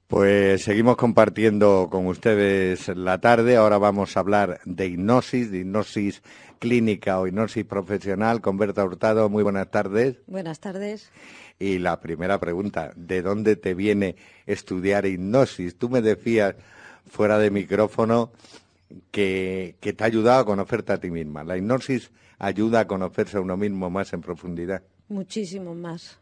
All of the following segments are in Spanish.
Pues seguimos compartiendo con ustedes la tarde. Ahora vamos a hablar de hipnosis clínica o hipnosis profesional con Berta Hurtado. Muy buenas tardes. Buenas tardes. Y la primera pregunta, ¿de dónde te viene estudiar hipnosis? Tú me decías fuera de micrófono que te ha ayudado a conocerte a ti misma. ¿La hipnosis ayuda a conocerse a uno mismo más en profundidad? Muchísimo más,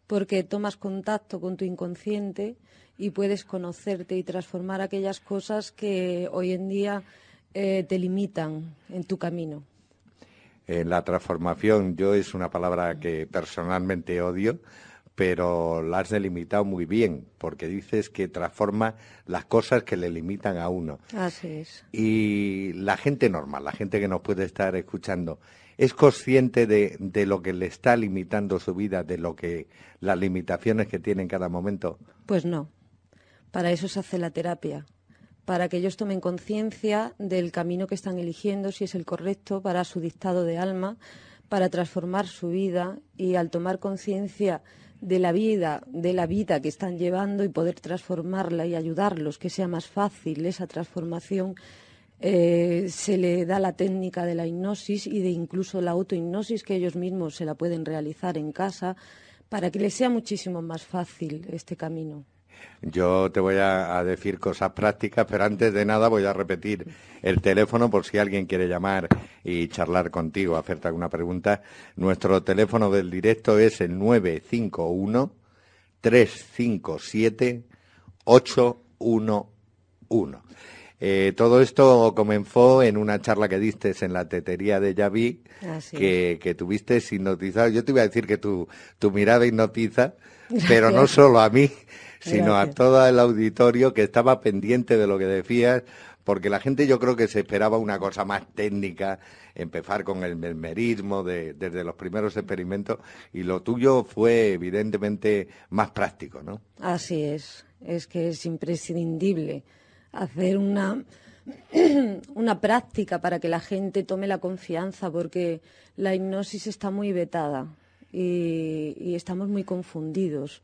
porque tomas contacto con tu inconsciente y puedes conocerte y transformar aquellas cosas que hoy en día te limitan en tu camino. La transformación, yo es una palabra que personalmente odio, pero la has delimitado muy bien, porque dices que transforma las cosas que le limitan a uno. Así es. Y la gente normal, la gente que nos puede estar escuchando, ¿es consciente de lo que le está limitando su vida, de lo que las limitaciones que tiene en cada momento? Pues no, para eso se hace la terapia, para que ellos tomen conciencia del camino que están eligiendo, si es el correcto para su dictado de alma, para transformar su vida y al tomar conciencia de la vida que están llevando y poder transformarla y ayudarlos, que sea más fácil esa transformación, se le da la técnica de la hipnosis y de incluso la autohipnosis, que ellos mismos se la pueden realizar en casa, para que les sea muchísimo más fácil este camino. Yo te voy a decir cosas prácticas, pero antes de nada voy a repetir el teléfono por si alguien quiere llamar y charlar contigo, hacerte alguna pregunta. Nuestro teléfono del directo es el 951-357-811. Todo esto comenzó en una charla que diste en la tetería de Yaví, que tuviste hipnotizado. Yo te iba a decir que tu mirada hipnotiza, pero no solo a mí, sino a todo el auditorio que estaba pendiente de lo que decías, porque la gente yo creo que se esperaba una cosa más técnica, empezar con el mesmerismo desde los primeros experimentos, y lo tuyo fue evidentemente más práctico, ¿no? Así es que es imprescindible hacer una práctica para que la gente tome la confianza, porque la hipnosis está muy vetada y estamos muy confundidos.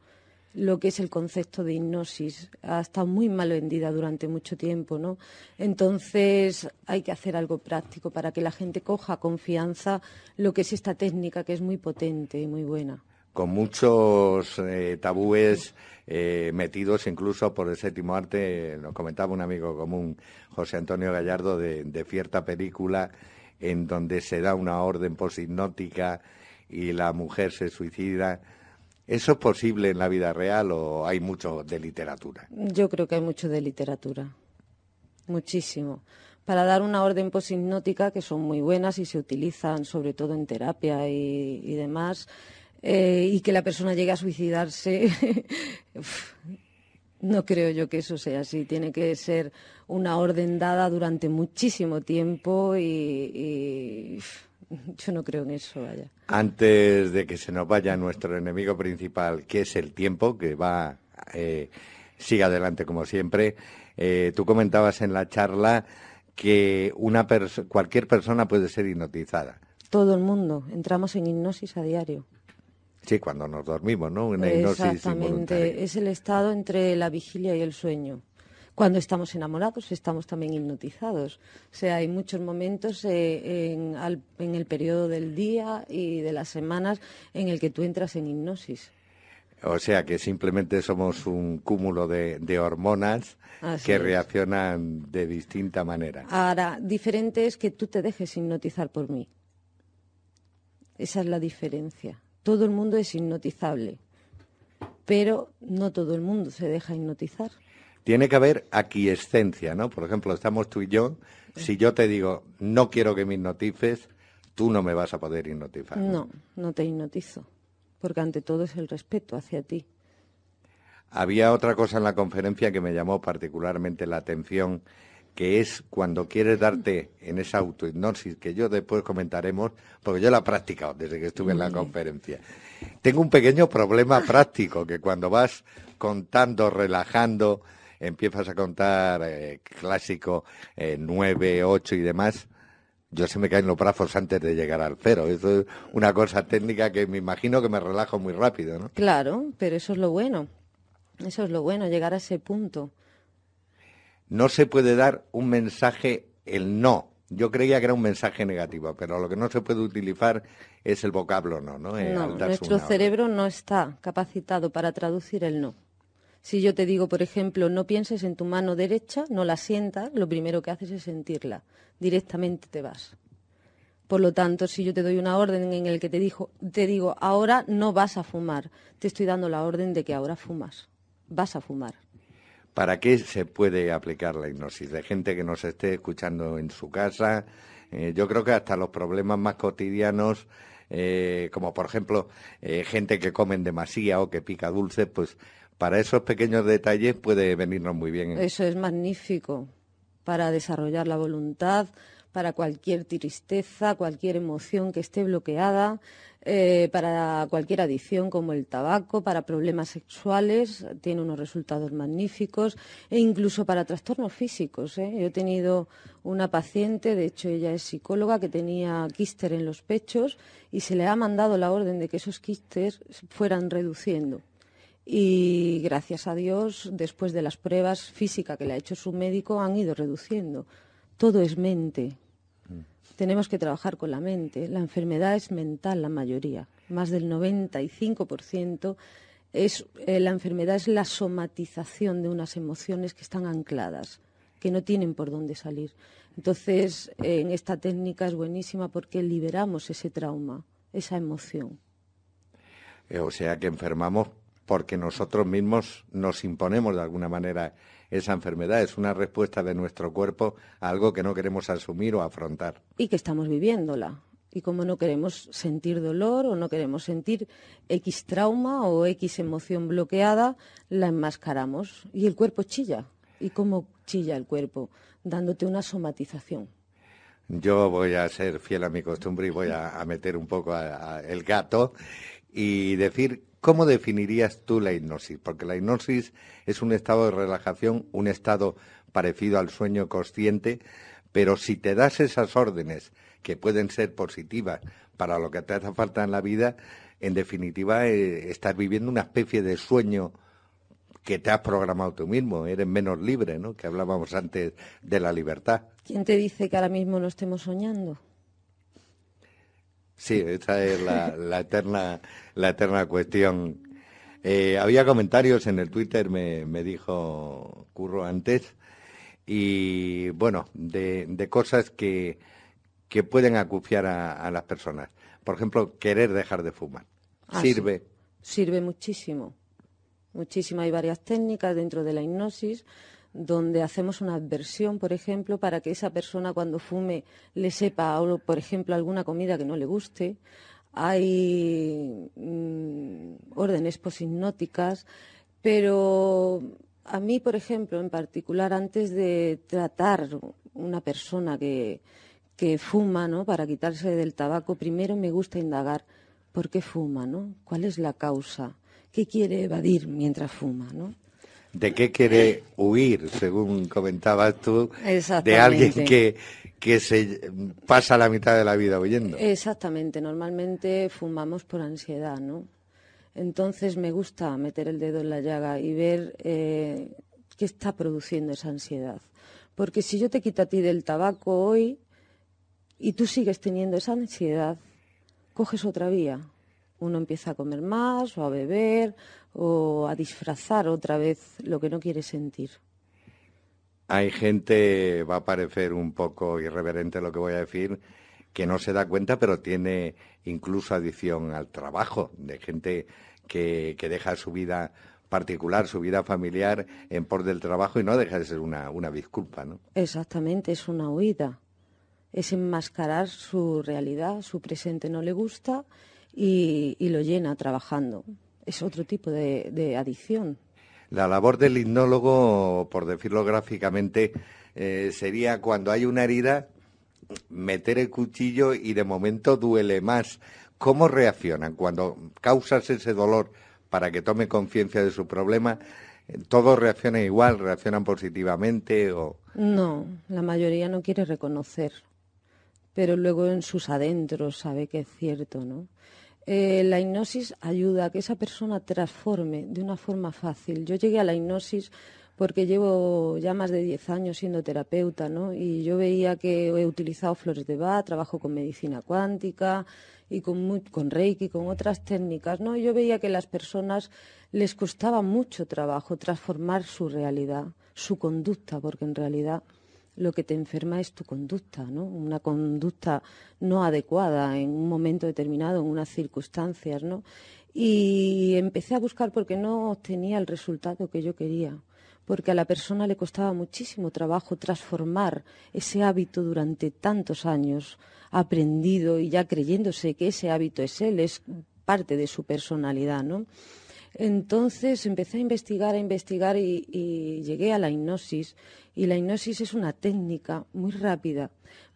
Lo que es el concepto de hipnosis ha estado muy mal vendida durante mucho tiempo, ¿no? Entonces hay que hacer algo práctico para que la gente coja confianza lo que es esta técnica, que es muy potente y muy buena. Con muchos tabúes metidos incluso por el séptimo arte. Nos comentaba un amigo común, José Antonio Gallardo, de cierta película en donde se da una orden poshipnótica y la mujer se suicida. ¿Eso es posible en la vida real o hay mucho de literatura? Yo creo que hay mucho de literatura, muchísimo. Para dar una orden poshipnótica, que son muy buenas y se utilizan sobre todo en terapia y demás, y que la persona llegue a suicidarse, no creo yo que eso sea así. Tiene que ser una orden dada durante muchísimo tiempo y yo no creo en eso, vaya. Antes de que se nos vaya nuestro enemigo principal, que es el tiempo, que sigue adelante como siempre, tú comentabas en la charla que cualquier persona puede ser hipnotizada. Todo el mundo, entramos en hipnosis a diario. Sí, cuando nos dormimos, ¿no? Una hipnosis involuntaria. Exactamente, es el estado entre la vigilia y el sueño. Cuando estamos enamorados estamos también hipnotizados. O sea, hay muchos momentos en el periodo del día y de las semanas en el que tú entras en hipnosis. O sea que simplemente somos un cúmulo de hormonas que reaccionan de distinta manera. Ahora, diferente es que tú te dejes hipnotizar por mí. Esa es la diferencia. Todo el mundo es hipnotizable, pero no todo el mundo se deja hipnotizar. Tiene que haber aquiescencia, ¿no? Por ejemplo, estamos tú y yo. Si yo te digo, no quiero que me hipnotices, tú no me vas a poder hipnotizar. No, no te hipnotizo, porque ante todo es el respeto hacia ti. Había otra cosa en la conferencia que me llamó particularmente la atención, que es cuando quieres darte en esa autohipnosis, que yo después comentaremos, porque yo la he practicado desde que estuve en la conferencia. Tengo un pequeño problema práctico, que cuando vas contando, relajando, empiezas a contar clásico, 9, 8 y demás, yo se me caen los brazos antes de llegar al 0. Eso es una cosa técnica que me imagino que me relajo muy rápido, ¿no? Claro, pero eso es lo bueno. Eso es lo bueno, llegar a ese punto. No se puede dar un mensaje, el no. Yo creía que era un mensaje negativo, pero lo que no se puede utilizar es el vocablo no, ¿no? No, nuestro cerebro no está capacitado para traducir el no. Si yo te digo, por ejemplo, no pienses en tu mano derecha, no la sientas, lo primero que haces es sentirla. Directamente te vas. Por lo tanto, si yo te doy una orden en la que te digo, ahora no vas a fumar, te estoy dando la orden de que ahora fumas. Vas a fumar. ¿Para qué se puede aplicar la hipnosis? De gente que nos esté escuchando en su casa, yo creo que hasta los problemas más cotidianos, como por ejemplo gente que comen demasiado o que pica dulce, pues para esos pequeños detalles puede venirnos muy bien. Eso es magnífico para desarrollar la voluntad, para cualquier tristeza, cualquier emoción que esté bloqueada, para cualquier adicción como el tabaco, para problemas sexuales, tiene unos resultados magníficos, e incluso para trastornos físicos. Yo he tenido una paciente, de hecho ella es psicóloga, que tenía quíster en los pechos y se le ha mandado la orden de que esos quísteres fueran reduciendo. Y gracias a Dios, después de las pruebas físicas que le ha hecho su médico, han ido reduciendo. Todo es mente. Tenemos que trabajar con la mente. La enfermedad es mental, la mayoría. Más del 95% la enfermedad es la somatización de unas emociones que están ancladas, que no tienen por dónde salir. Entonces, en esta técnica es buenísima porque liberamos ese trauma, esa emoción. O sea que enfermamos porque nosotros mismos nos imponemos de alguna manera esa enfermedad. Es una respuesta de nuestro cuerpo a algo que no queremos asumir o afrontar. Y que estamos viviéndola. Y como no queremos sentir dolor o no queremos sentir X trauma o X emoción bloqueada, la enmascaramos. Y el cuerpo chilla. ¿Y cómo chilla el cuerpo? Dándote una somatización. Yo voy a ser fiel a mi costumbre y voy a meter un poco el gato y decir, ¿cómo definirías tú la hipnosis? Porque la hipnosis es un estado de relajación, un estado parecido al sueño consciente, pero si te das esas órdenes que pueden ser positivas para lo que te hace falta en la vida, en definitiva estás viviendo una especie de sueño que te has programado tú mismo, eres menos libre, ¿no? Que hablábamos antes de la libertad. ¿Quién te dice que ahora mismo no estemos soñando? Sí, esa es la eterna cuestión. Había comentarios en el Twitter, me dijo Curro antes, y bueno, de cosas que pueden acuciar a las personas. Por ejemplo, querer dejar de fumar. ¿Sirve? Sí. Sirve muchísimo. Muchísimo. Hay varias técnicas dentro de la hipnosis donde hacemos una adversión, por ejemplo, para que esa persona cuando fume le sepa, por ejemplo, alguna comida que no le guste. Hay órdenes poshipnóticas, pero a mí, por ejemplo, en particular, antes de tratar una persona que fuma, ¿no?, para quitarse del tabaco, primero me gusta indagar por qué fuma, ¿no? ¿Cuál es la causa? ¿Qué quiere evadir mientras fuma, ¿no? ¿De qué quiere huir, según comentabas tú, de alguien que se pasa la mitad de la vida huyendo? Exactamente, normalmente fumamos por ansiedad, ¿no? Entonces me gusta meter el dedo en la llaga y ver qué está produciendo esa ansiedad. Porque si yo te quito a ti del tabaco hoy y tú sigues teniendo esa ansiedad, coges otra vía. Uno empieza a comer más o a beber o a disfrazar otra vez lo que no quiere sentir. Hay gente, va a parecer un poco irreverente lo que voy a decir, que no se da cuenta, pero tiene incluso adicción al trabajo, de gente que deja su vida particular, su vida familiar en pos del trabajo y no deja de ser una disculpa, ¿no? Exactamente, es una huida. Es enmascarar su realidad, su presente no le gusta y lo llena trabajando. Es otro tipo de adicción. La labor del hipnólogo, por decirlo gráficamente, sería cuando hay una herida, meter el cuchillo y de momento duele más. ¿Cómo reaccionan cuando causas ese dolor para que tome conciencia de su problema? ¿Todos reaccionan igual? ¿Reaccionan positivamente? No, la mayoría no quiere reconocer, pero luego en sus adentros sabe que es cierto, ¿no? La hipnosis ayuda a que esa persona transforme de una forma fácil. Yo llegué a la hipnosis porque llevo ya más de 10 años siendo terapeuta, ¿no? Y yo veía que he utilizado flores de Bach, trabajo con medicina cuántica y con Reiki, con otras técnicas, ¿no? Y yo veía que a las personas les costaba mucho trabajo transformar su realidad, su conducta, porque en realidad lo que te enferma es tu conducta, ¿no? Una conducta no adecuada en un momento determinado, en unas circunstancias, ¿no? Y empecé a buscar porque no obtenía el resultado que yo quería, porque a la persona le costaba muchísimo trabajo transformar ese hábito durante tantos años aprendido y ya creyéndose que ese hábito es él, es parte de su personalidad, ¿no? Entonces empecé a investigar y llegué a la hipnosis. Y la hipnosis es una técnica muy rápida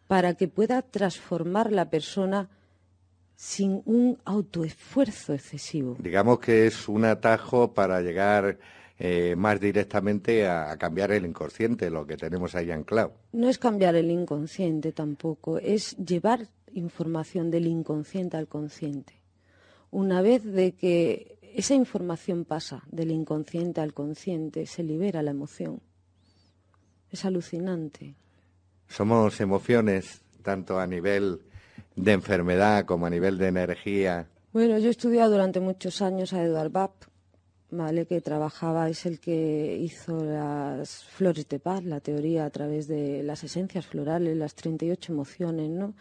para que pueda transformar la persona sin un autoesfuerzo excesivo. Digamos que es un atajo para llegar más directamente a cambiar el inconsciente, lo que tenemos ahí anclado. No es cambiar el inconsciente tampoco, es llevar información del inconsciente al consciente. Una vez de que esa información pasa del inconsciente al consciente, se libera la emoción. Es alucinante. Somos emociones, tanto a nivel de enfermedad como a nivel de energía. Bueno, yo he estudiado durante muchos años a Edward Bach, ¿vale? Que trabajaba, es el que hizo las flores de Bach, la teoría a través de las esencias florales, las 38 emociones, ¿no?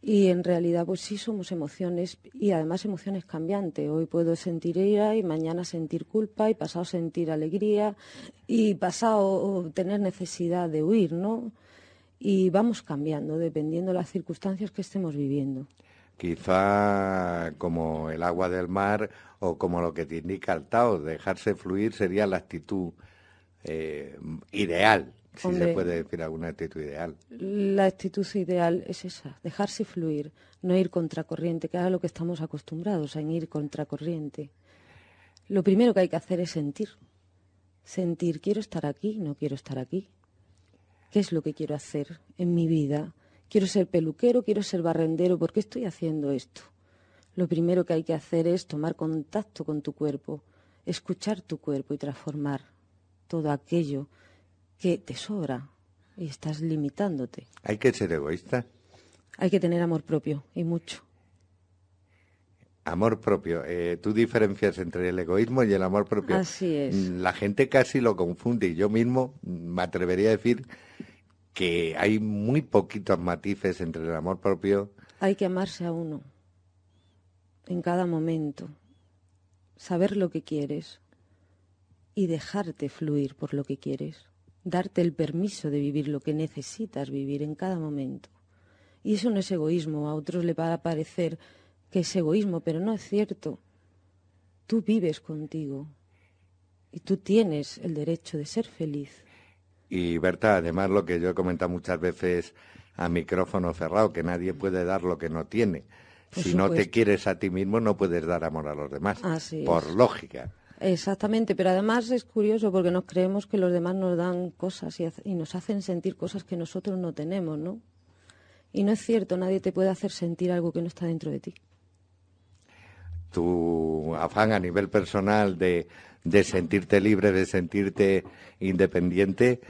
Y en realidad, pues sí, somos emociones y además emociones cambiantes. Hoy puedo sentir ira y mañana sentir culpa y pasado sentir alegría y pasado tener necesidad de huir, ¿no? Y vamos cambiando dependiendo de las circunstancias que estemos viviendo. Quizá como el agua del mar o como lo que te indica el Tao, dejarse fluir sería la actitud ideal. Si se puede decir alguna actitud ideal. La actitud ideal es esa, dejarse fluir, no ir contracorriente, que es a lo que estamos acostumbrados, a ir contracorriente. Lo primero que hay que hacer es sentir. Sentir, quiero estar aquí, no quiero estar aquí. ¿Qué es lo que quiero hacer en mi vida? Quiero ser peluquero, quiero ser barrendero, ¿por qué estoy haciendo esto? Lo primero que hay que hacer es tomar contacto con tu cuerpo, escuchar tu cuerpo y transformar todo aquello que te sobra y estás limitándote. ¿Hay que ser egoísta? Hay que tener amor propio y mucho. Amor propio. ¿Tú diferencias entre el egoísmo y el amor propio? Así es. La gente casi lo confunde y yo mismo me atrevería a decir que hay muy poquitos matices entre el amor propio. Hay que amarse a uno en cada momento, saber lo que quieres y dejarte fluir por lo que quieres. Darte el permiso de vivir lo que necesitas vivir en cada momento. Y eso no es egoísmo, a otros les va a parecer que es egoísmo, pero no es cierto. Tú vives contigo y tú tienes el derecho de ser feliz. Y Berta, además lo que yo he comentado muchas veces a micrófono cerrado, que nadie puede dar lo que no tiene. Si no te quieres a ti mismo, no puedes dar amor a los demás, por lógica. Exactamente, pero además es curioso porque nos creemos que los demás nos dan cosas y nos hacen sentir cosas que nosotros no tenemos, ¿no? Y no es cierto, nadie te puede hacer sentir algo que no está dentro de ti. Tu afán a nivel personal de sentirte libre, de sentirte independiente,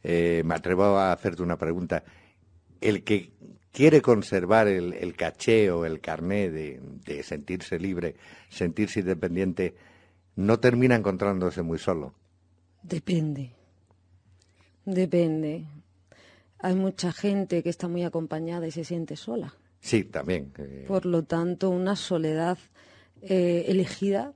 me atrevo a hacerte una pregunta. El que quiere conservar el caché o el carné de sentirse libre, sentirse independiente, no termina encontrándose muy solo. Depende. Hay mucha gente que está muy acompañada y se siente sola. Sí, también. Por lo tanto, una soledad elegida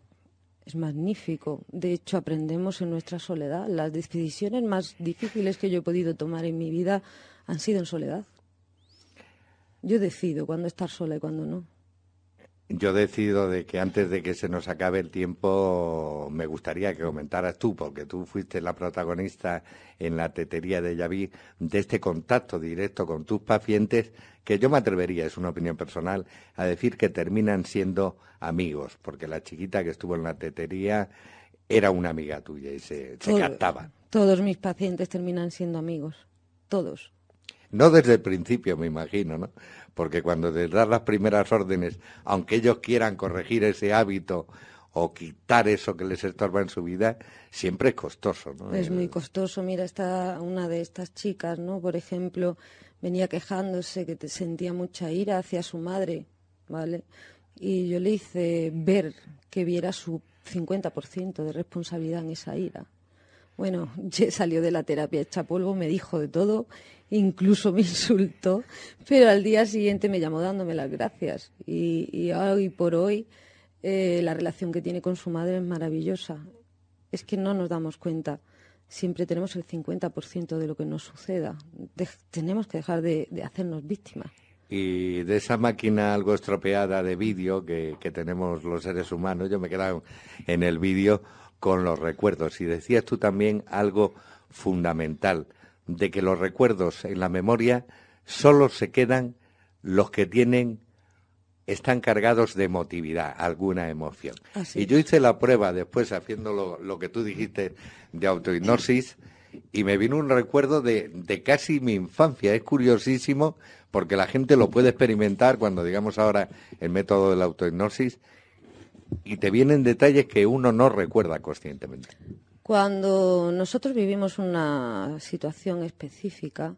es magnífico. De hecho, aprendemos en nuestra soledad. Las decisiones más difíciles que yo he podido tomar en mi vida han sido en soledad. Yo decido cuándo estar sola y cuándo no. Yo decido de que antes de que se nos acabe el tiempo me gustaría que comentaras tú, porque tú fuiste la protagonista en la tetería de Yaví, de este contacto directo con tus pacientes, que yo me atrevería, es una opinión personal, a decir que terminan siendo amigos, porque la chiquita que estuvo en la tetería era una amiga tuya y se captaba. Todos mis pacientes terminan siendo amigos, todos. no desde el principio, me imagino, ¿no? Porque cuando les das las primeras órdenes, aunque ellos quieran corregir ese hábito o quitar eso que les estorba en su vida, siempre es costoso, ¿no? Es muy costoso. Mira, una de estas chicas, ¿no? Por ejemplo, venía quejándose que sentía mucha ira hacia su madre, ¿vale? Y yo le hice ver que viera su 50% de responsabilidad en esa ira. Bueno, salió de la terapia hecha polvo, me dijo de todo, incluso me insultó, pero al día siguiente me llamó dándome las gracias. Y hoy por hoy la relación que tiene con su madre es maravillosa. Es que no nos damos cuenta. Siempre tenemos el 50% de lo que nos suceda. Tenemos que dejar de hacernos víctimas. Y de esa máquina algo estropeada de vídeo que tenemos los seres humanos, yo me he quedado en el vídeo con los recuerdos. Y decías tú también algo fundamental, de que los recuerdos en la memoria solo se quedan los que están cargados de emotividad, alguna emoción. Y yo hice la prueba después, haciendo lo que tú dijiste de autohipnosis, y me vino un recuerdo de casi mi infancia. Es curiosísimo, porque la gente lo puede experimentar cuando, digamos ahora, el método de la autohipnosis, y te vienen detalles que uno no recuerda conscientemente. Cuando nosotros vivimos una situación específica,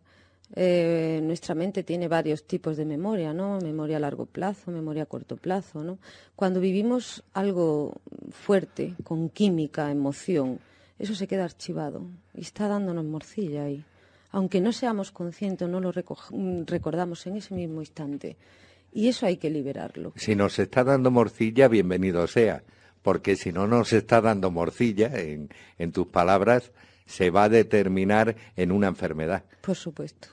nuestra mente tiene varios tipos de memoria, ¿no? Memoria a largo plazo, memoria a corto plazo, ¿no? Cuando vivimos algo fuerte, con química, emoción, eso se queda archivado y está dándonos morcilla ahí. Aunque no seamos conscientes, no lo recordamos en ese mismo instante. Y eso hay que liberarlo. Si nos está dando morcilla, bienvenido sea, porque si no nos está dando morcilla, en tus palabras, se va a determinar en una enfermedad. Por supuesto.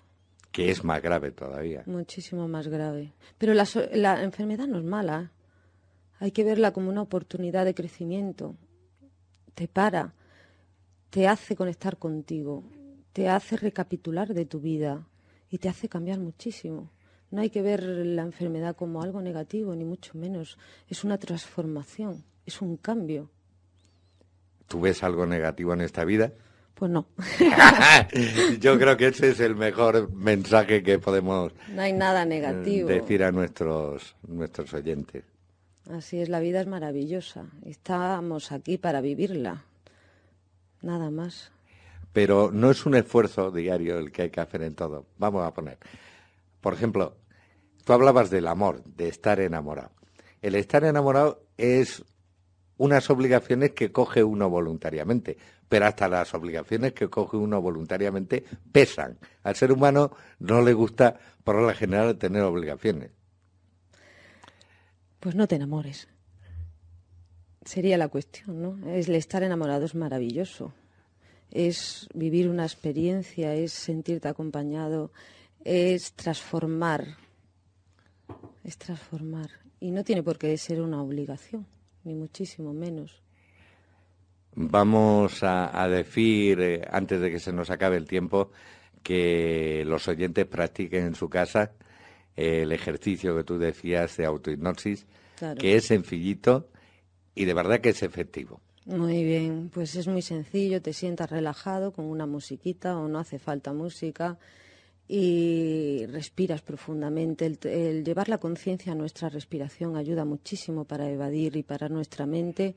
Que es más grave todavía. Muchísimo más grave. Pero la enfermedad no es mala. Hay que verla como una oportunidad de crecimiento. Te para, te hace conectar contigo, te hace recapitular de tu vida y te hace cambiar muchísimo. No hay que ver la enfermedad como algo negativo, ni mucho menos. Es una transformación, es un cambio. ¿Tú ves algo negativo en esta vida? Pues no. Yo creo que ese es el mejor mensaje que podemos no hay nada negativo. Decir a nuestros oyentes. Así es, la vida es maravillosa. Estamos aquí para vivirla. Nada más. Pero no es un esfuerzo diario el que hay que hacer en todo. Vamos a poner, por ejemplo, tú hablabas del amor, de estar enamorado. El estar enamorado es unas obligaciones que coge uno voluntariamente, pero hasta las obligaciones que coge uno voluntariamente pesan. Al ser humano no le gusta, por lo general, tener obligaciones. Pues no te enamores. Sería la cuestión, ¿no? El estar enamorado es maravilloso. Es vivir una experiencia, es sentirte acompañado, es transformar. Es transformar. Y no tiene por qué ser una obligación, ni muchísimo menos. Vamos a decir, antes de que se nos acabe el tiempo, que los oyentes practiquen en su casa el ejercicio que tú decías de autohipnosis, claro, que es sencillito y de verdad que es efectivo. Muy bien, pues es muy sencillo, te sientas relajado con una musiquita o no hace falta música y respiras profundamente. El llevar la conciencia a nuestra respiración ayuda muchísimo para evadir y parar nuestra mente,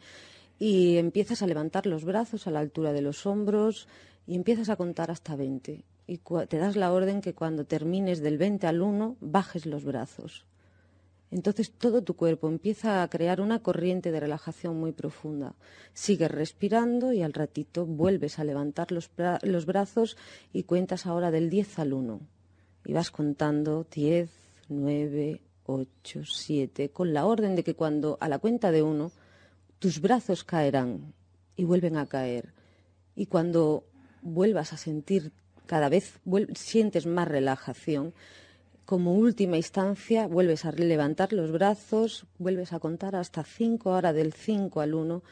y empiezas a levantar los brazos a la altura de los hombros y empiezas a contar hasta 20 y te das la orden que cuando termines del 20 al 1 bajes los brazos. Entonces todo tu cuerpo empieza a crear una corriente de relajación muy profunda. Sigues respirando y al ratito vuelves a levantar los brazos y cuentas ahora del 10 al 1. Y vas contando 10, 9, 8, 7, con la orden de que cuando a la cuenta de 1 tus brazos caerán y vuelven a caer. Y cuando vuelvas a sentir, cada vez sientes más relajación, como última instancia vuelves a levantar los brazos, vuelves a contar hasta 5, ahora del 5 al 1,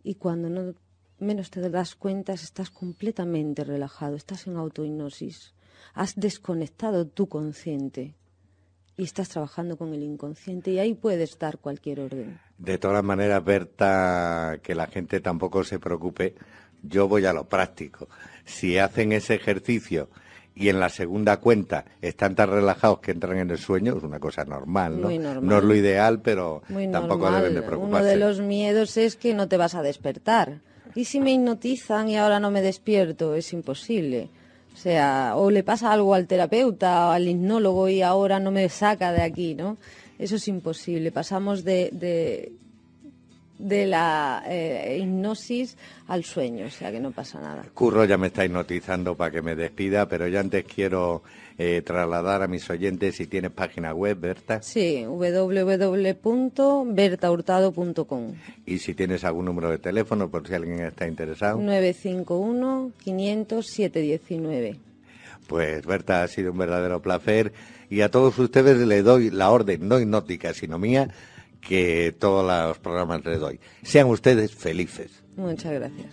y cuando menos te das cuenta estás completamente relajado, estás en autohipnosis, has desconectado tu consciente y estás trabajando con el inconsciente y ahí puedes dar cualquier orden. De todas maneras, Berta, que la gente tampoco se preocupe, yo voy a lo práctico. Si hacen ese ejercicio y en la segunda cuenta están tan relajados que entran en el sueño, es una cosa normal, ¿no? Muy normal. No es lo ideal, pero Muy tampoco normal. deben de preocuparse. Uno de los miedos es que no te vas a despertar. ¿Y si me hipnotizan y ahora no me despierto? Es imposible. O sea, o le pasa algo al terapeuta o al hipnólogo y ahora no me saca de aquí, ¿no? Eso es imposible. Pasamos de la hipnosis al sueño, o sea que no pasa nada. Curro ya me está hipnotizando para que me despida, pero yo antes quiero trasladar a mis oyentes si tienes página web, Berta. Sí, www.bertahurtado.com. Y si tienes algún número de teléfono, por si alguien está interesado. 951-500-719. Pues Berta, ha sido un verdadero placer y a todos ustedes les doy la orden, no hipnótica, sino mía, que todos los programas les doy. Sean ustedes felices. Muchas gracias.